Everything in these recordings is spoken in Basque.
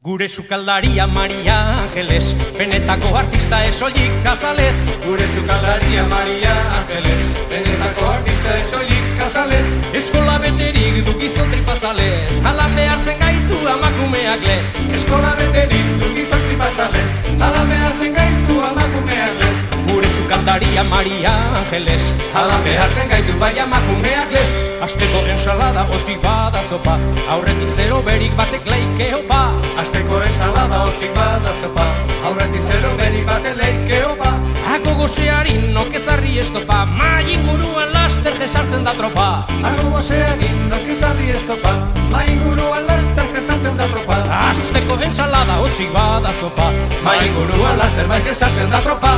Gure sukaldaria Maria Angeles, benetako artista esoilik Casales. Gure sukaldaria Maria Angeles, benetako artista esoilik Casales. Eskola beterik du gizon tripazales, alabe hartzen gaitu amakumeak lez. Eskola beterik du gizon tripazales, alabe hartzen gaitu amakumeak lez. Gure sukaldaria Maria Angeles, alabe hartzen gaitu bai amakumeak lez. Asteko ensalada hotzik bada zopa, aurretik zero berik batek leike opa. Asteko ensalada hotzik bada zopa, aurretik zero berik batek leike opa. Ako gozeari nokezarri estopa, mai inguruan laster jesartzen da tropa. Ako gozeari nokezarri estopa, mai inguruan laster jesartzen da tropa. Asteko ensalada hotzik bada zopa, mai inguruan laster bai jesartzen da tropa.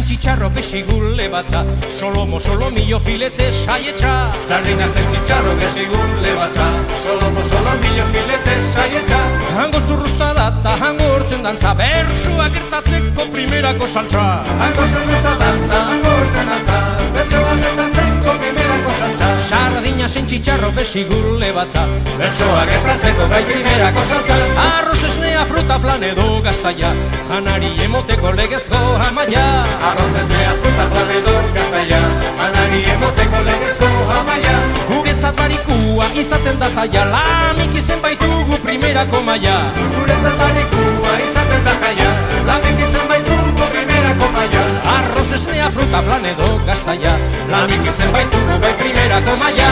Chicharro besigule batza, solomo solomillo filete saietxa. Sardinas en chicharro besigule batza, solomo solomillo filete saietxa. Hango zurrusta data, hango hortzen dantza, bertsua gertatzeko primerako saltza. Hango zurrusta data, hango hortzen dantza, bertsua gertatzeko primerako saltza. Sardinas en chicharro besigule batza, bertsua gertatzeko bai primerako saltza. Arroz esnea, fruta, flan edo gaztaia, janari emoteko legezko amaia. Arroz esnea, fruta, flan edo gaztaia, janari emoteko legezko amaia. Guretzat barikua izaten da jaia, lamik izen baitugu primerako maia. Guretzat barikua izaten da jaia, lamik izen baitugu primerako maia. Arroz esnea, fruta, flan edo gaztaia, lamik izen baitugu bai primerako maia.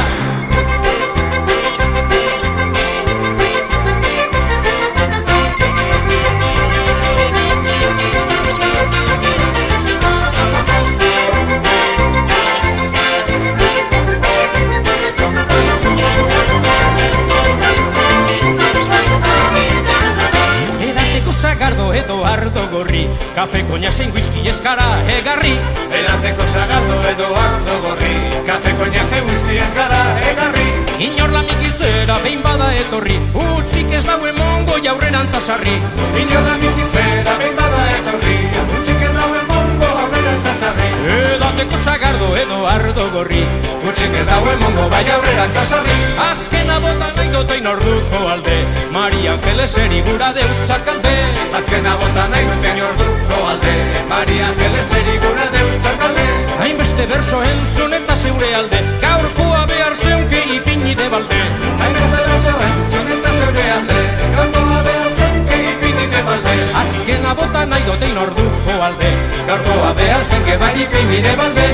Sagardo edo ardo gorri, kafe, koña, zein whisky eskara egarri. Edateko sagardo edo ardo gorri, kafe, koña, zein whisky eskara egarri. Inor lamikizera behin bada etorri, utzik ez dauen mongo jaurrerantza sarri. Inor lamikizera behin bada etorri, utzik ez dauen mongo jaurrerantza sarri. Edateko sagardo edo ardo gorri, utzik ez dauen mongo bai jaurrerantza sarri. Azkena bota nahi dotein orduko alde, Maria Angeleseri gura deutzak alde. Azkena bota nahi duten orduko alde, Maria Angeleseri gura deutzak alde. Hainbeste berso entzun eta zeure alde, gaurkoa behar zeunke ipini de balde. Hainbeste berso entzun eta zeure alde, gaurkoa behar zeunke ipini de balde. Azkena bota nahi dotein orduko alde, gaurkoa behar zeunke bai ipini de balde.